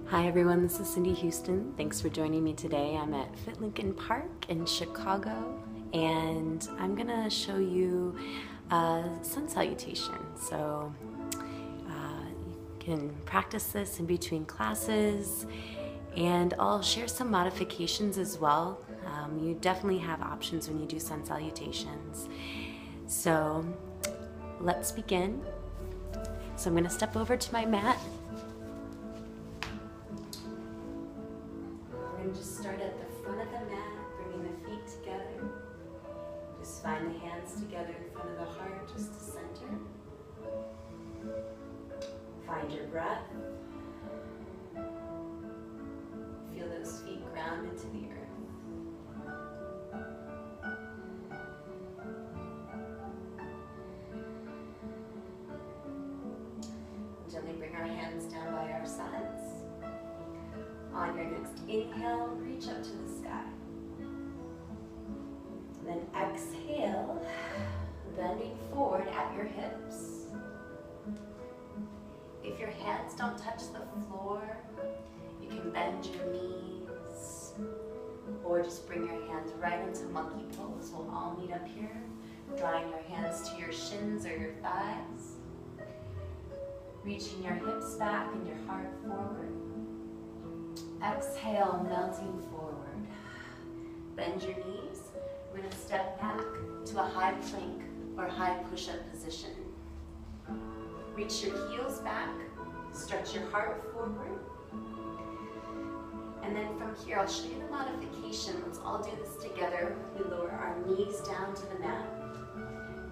Hi everyone, this is Cindy Huston. Thanks for joining me today. I'm at Fit Lincoln Park in Chicago, and I'm gonna show you sun salutation. So you can practice this in between classes, and I'll share some modifications as well. You definitely have options when you do sun salutations. So let's begin. So I'm gonna step over to my mat. Just start at the front of the mat, bringing the feet together. Just find the hands together in front of the heart, just to center. Find your breath. Feel those feet ground into the earth. Gently bring our hands down by our sides. On your next inhale, reach up to the sky. And then exhale, bending forward at your hips. If your hands don't touch the floor, you can bend your knees, or just bring your hands right into monkey pose. We'll all meet up here, drawing your hands to your shins or your thighs, reaching your hips back and your heart forward. Exhale, melting forward. Bend your knees. We're going to step back to a high plank or high push-up position. Reach your heels back. Stretch your heart forward. And then from here, I'll show you the modification. Let's all do this together. We lower our knees down to the mat.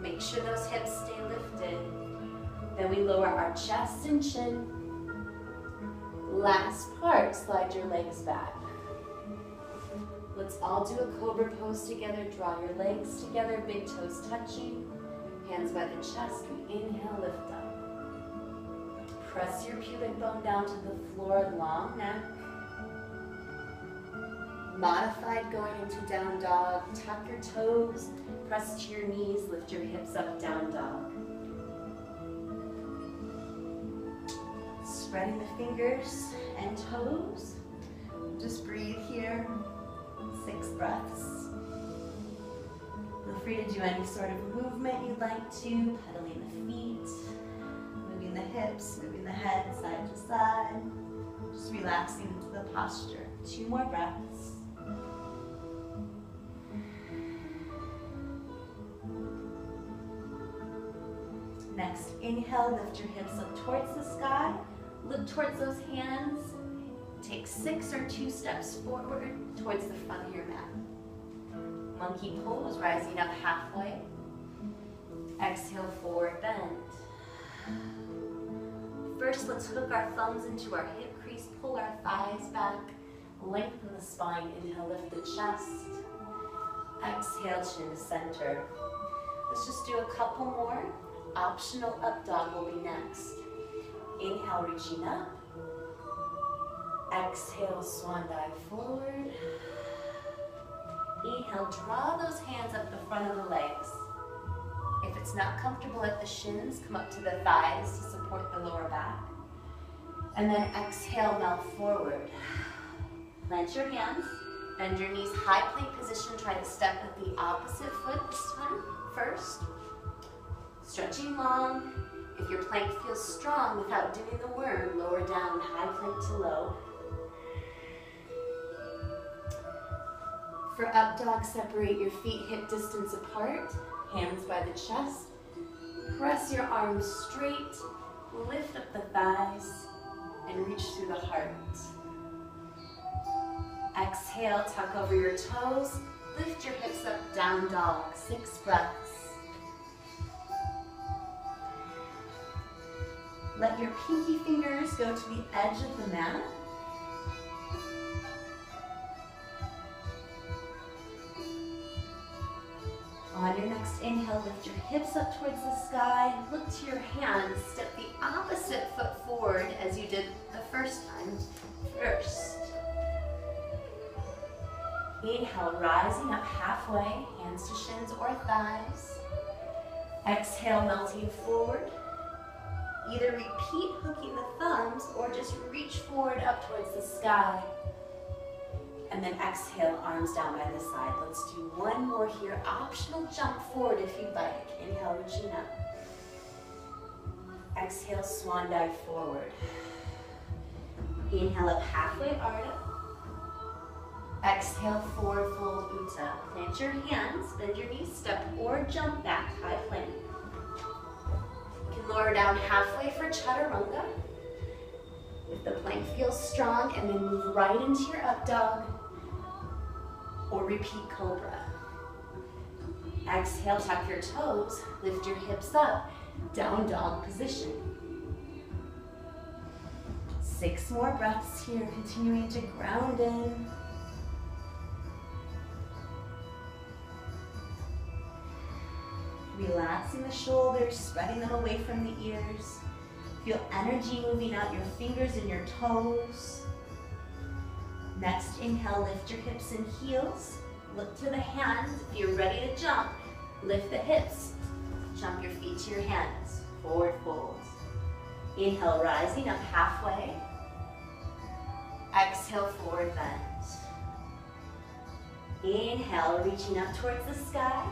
Make sure those hips stay lifted. Then we lower our chest and chin. Last part, slide your legs back. Let's all do a cobra pose together. Draw your legs together, big toes touching. Hands by the chest. We inhale, lift up. Press your pubic bone down to the floor, long neck. Modified going into down dog. Tuck your toes, press to your knees, lift your hips up, down dog. Spreading the fingers and toes. Just breathe here. 6 breaths. Feel free to do any sort of movement you'd like to. Pedaling the feet, moving the hips, moving the head side to side. Just relaxing into the posture. 2 more breaths. Next, inhale, lift your hips up towards the sky. Look towards those hands. Take 6 or 2 steps forward towards the front of your mat. Monkey pose, rising up halfway. Exhale, forward bend. First, let's hook our thumbs into our hip crease, pull our thighs back, lengthen the spine. Inhale, lift the chest. Exhale, chin to center. Let's just do a couple more. Optional up dog will be next. Inhale, reaching up. Exhale, swan dive forward. Inhale, draw those hands up the front of the legs. If it's not comfortable at the shins, come up to the thighs to support the lower back. And then exhale, melt forward. Plant your hands, bend your knees, high plank position. Try to step with the opposite foot this time, first. Stretching long. If your plank feels strong without doing the worm, lower down, high plank to low. For up dog, separate your feet hip distance apart, hands by the chest. Press your arms straight, lift up the thighs, and reach through the heart. Exhale, tuck over your toes, lift your hips up, down dog, 6 breaths. Let your pinky fingers go to the edge of the mat. On your next inhale, lift your hips up towards the sky. Look to your hands. Step the opposite foot forward as you did the first time. First. Inhale, rising up halfway, hands to shins or thighs. Exhale, melting forward. Either repeat hooking the thumbs or just reach forward up towards the sky. And then exhale, arms down by the side. Let's do one more here. Optional jump forward if you'd like. Inhale, reaching up. Exhale, swan dive forward. Inhale up halfway, Ardha. Exhale, forward fold, Utthana. Plant your hands, bend your knees, step or jump back, high plank. You can lower down halfway for Chaturanga. If the plank feels strong, and then move right into your up dog, or repeat cobra. Exhale, tuck your toes, lift your hips up, down dog position. 6 more breaths here, continuing to ground in. Relaxing the shoulders, spreading them away from the ears. Feel energy moving out your fingers and your toes. Next, inhale, lift your hips and heels. Look to the hands. If you're ready to jump, lift the hips. Jump your feet to your hands. Forward fold. Inhale, rising up halfway. Exhale, forward bend. Inhale, reaching up towards the sky.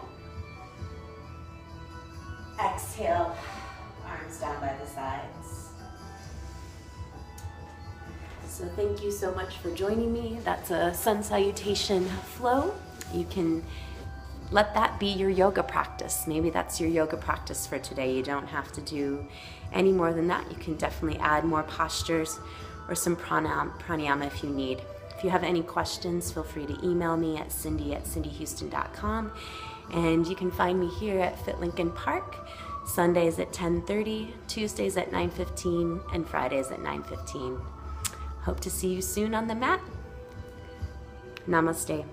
Exhale, arms down by the sides. So thank you so much for joining me. That's a sun salutation flow. You can let that be your yoga practice. Maybe that's your yoga practice for today. You don't have to do any more than that. You can definitely add more postures or some pranayama if you need. If you have any questions, feel free to email me at cindy@cindyhuston.com. And you can find me here at Fit Lincoln Park, Sundays at 10:30, Tuesdays at 9:15, and Fridays at 9:15. Hope to see you soon on the mat. Namaste.